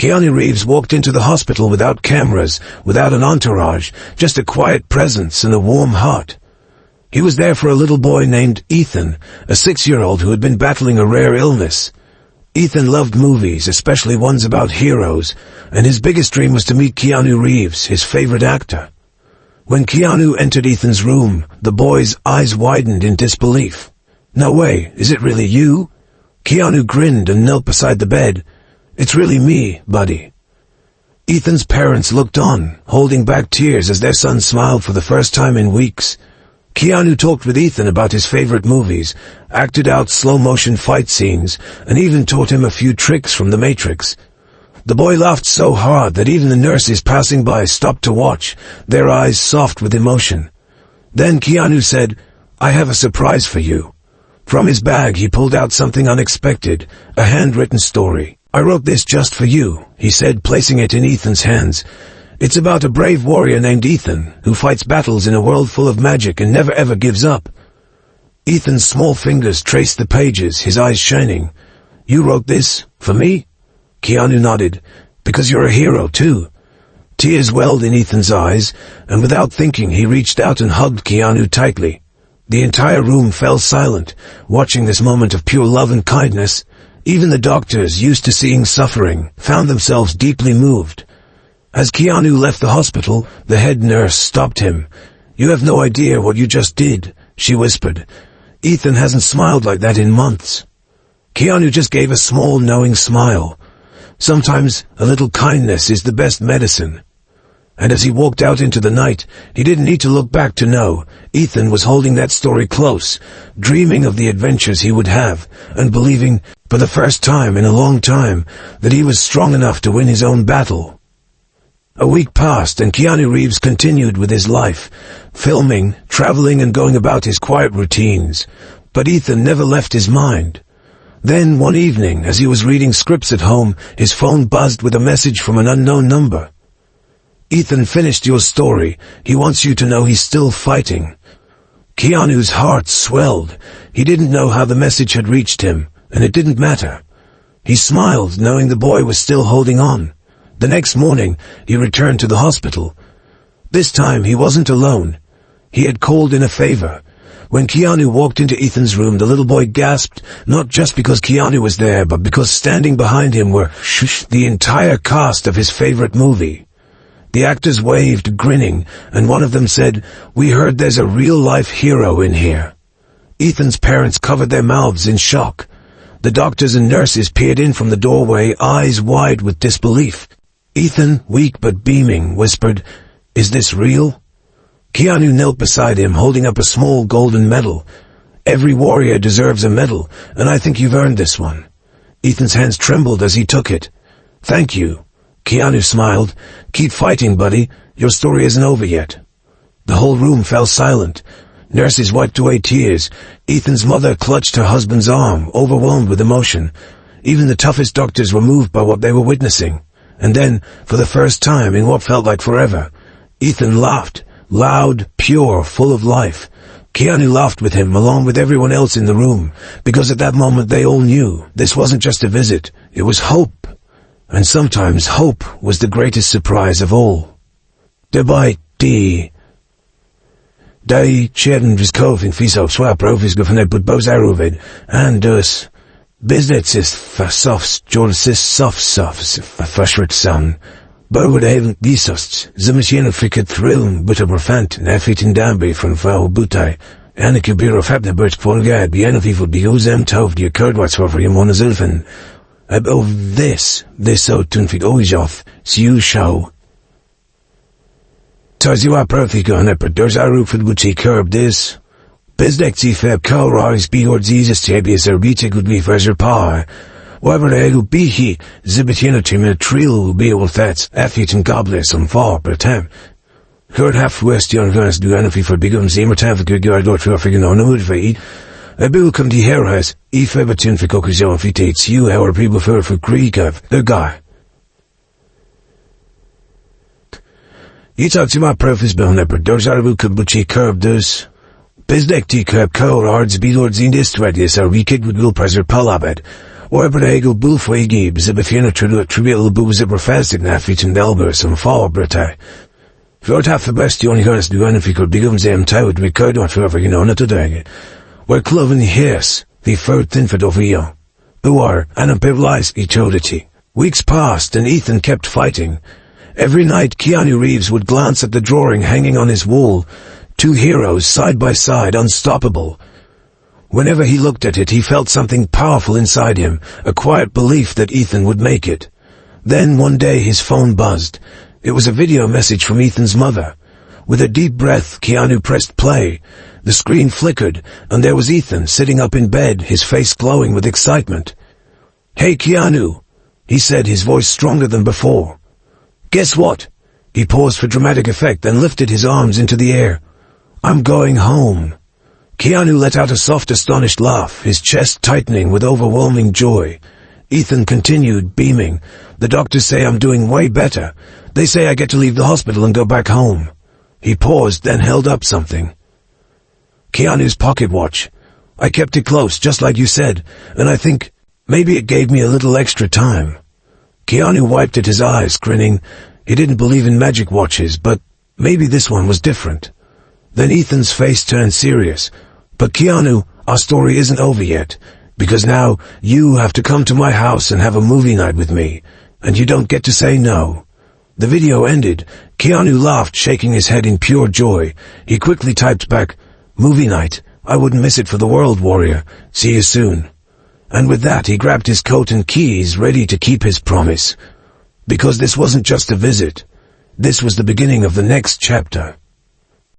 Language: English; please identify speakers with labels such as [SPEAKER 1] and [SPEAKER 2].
[SPEAKER 1] Keanu Reeves walked into the hospital without cameras, without an entourage, just a quiet presence and a warm heart. He was there for a little boy named Ethan, a 6-year-old who had been battling a rare illness. Ethan loved movies, especially ones about heroes, and his biggest dream was to meet Keanu Reeves, his favorite actor. When Keanu entered Ethan's room, the boy's eyes widened in disbelief. "No way, is it really you?" Keanu grinned and knelt beside the bed. "It's really me, buddy." Ethan's parents looked on, holding back tears as their son smiled for the first time in weeks. Keanu talked with Ethan about his favorite movies, acted out slow-motion fight scenes, and even taught him a few tricks from The Matrix. The boy laughed so hard that even the nurses passing by stopped to watch, their eyes soft with emotion. Then Keanu said, "I have a surprise for you." From his bag he pulled out something unexpected, a handwritten story. "I wrote this just for you," he said, placing it in Ethan's hands. "It's about a brave warrior named Ethan, who fights battles in a world full of magic and never ever gives up." Ethan's small fingers traced the pages, his eyes shining. "You wrote this? For me?" Keanu nodded. "Because you're a hero, too." Tears welled in Ethan's eyes, and without thinking he reached out and hugged Keanu tightly. The entire room fell silent, watching this moment of pure love and kindness. Even the doctors, used to seeing suffering, found themselves deeply moved. As Keanu left the hospital, the head nurse stopped him. "You have no idea what you just did," she whispered. "Ethan hasn't smiled like that in months." Keanu just gave a small, knowing smile. Sometimes a little kindness is the best medicine. And as he walked out into the night, he didn't need to look back to know. Ethan was holding that story close, dreaming of the adventures he would have, and believing, for the first time in a long time, that he was strong enough to win his own battle. A week passed, and Keanu Reeves continued with his life, filming, traveling, and going about his quiet routines. But Ethan never left his mind. Then, one evening, as he was reading scripts at home, his phone buzzed with a message from an unknown number. "Ethan finished your story. He wants you to know he's still fighting." Keanu's heart swelled. He didn't know how the message had reached him, and it didn't matter. He smiled, knowing the boy was still holding on. The next morning, he returned to the hospital. This time, he wasn't alone. He had called in a favor. When Keanu walked into Ethan's room, the little boy gasped, not just because Keanu was there, but because standing behind him were the entire cast of his favorite movie. The actors waved, grinning, and one of them said, "We heard there's a real-life hero in here." Ethan's parents covered their mouths in shock. The doctors and nurses peered in from the doorway, eyes wide with disbelief. Ethan, weak but beaming, whispered, "Is this real?" Keanu knelt beside him, holding up a small golden medal. "Every warrior deserves a medal, and I think you've earned this one." Ethan's hands trembled as he took it. "Thank you." Keanu smiled. "Keep fighting, buddy. Your story isn't over yet." The whole room fell silent. Nurses wiped away tears. Ethan's mother clutched her husband's arm, overwhelmed with emotion. Even the toughest doctors were moved by what they were witnessing. And then, for the first time in what felt like forever, Ethan laughed, loud, pure, full of life. Keanu laughed with him, along with everyone else in the room, because at that moment they all knew this wasn't just a visit, it was hope. And sometimes hope was the greatest surprise of all. Debye Dai Cherden Viskovin Fiso Swap Rovis Governet But Bozarovid and Dus Biznetsis Fasofs Jorsis Sofs Fashrit Son Burwood Haven Gisosts Zimatian Fricket Thrill But a Profant Nefit Dambi from Fao Butai Anakubir of Habnabert Polgad Bienofi for Biozem Tov the occurred what's for him on a Zilfin. Of this so tunfig oijoth, siu show. Tazua profigo and epidurs arufid wuchi curb this. Bizdexi feb co-rise bihord zizis tabias erbite good be verser par. Whatever the egu be he, zibitinotim a trill will be able that's effit and goblets on far per tem. Heard half west yon guns do anything for bigum zimmer tam for good guard or figure on the mood for eat. I will come to here has, if ever tin for cockazon fitates you, our people for Greek of the guy. You talk to my profis Belnepper, those are will kabuchi curb those. Bizdek tea curb co ards be lords in this radius are wicked with will preser palabed. Orbregel Bulfway Gibbs, a befinner trivial booze befestigt nafiten delbers som farbrete. Vårt här för bäst Johnny Hörns du än fick begum zem tawet med ködon för gnona till däge. Where cloven hers, the third thin for dovia. Uar, and a pevlice eternity. Weeks passed and Ethan kept fighting. Every night Keanu Reeves would glance at the drawing hanging on his wall. Two heroes side by side, unstoppable. Whenever he looked at it, he felt something powerful inside him, a quiet belief that Ethan would make it. Then one day his phone buzzed. It was a video message from Ethan's mother. With a deep breath, Keanu pressed play. The screen flickered, and there was Ethan sitting up in bed, his face glowing with excitement. "Hey Keanu," he said, his voice stronger than before. "Guess what?" He paused for dramatic effect, then lifted his arms into the air. "I'm going home." Keanu let out a soft, astonished laugh, his chest tightening with overwhelming joy. Ethan continued, beaming. "The doctors say I'm doing way better. They say I get to leave the hospital and go back home." He paused, then held up something. Keanu's pocket watch. "I kept it close, just like you said, and I think maybe it gave me a little extra time." Keanu wiped at his eyes, grinning. He didn't believe in magic watches, but maybe this one was different. Then Ethan's face turned serious. "But Keanu, our story isn't over yet, because now you have to come to my house and have a movie night with me, and you don't get to say no." The video ended. Keanu laughed, shaking his head in pure joy. He quickly typed back, "Movie night. I wouldn't miss it for the world, warrior. See you soon." And with that he grabbed his coat and keys, ready to keep his promise. Because this wasn't just a visit. This was the beginning of the next chapter.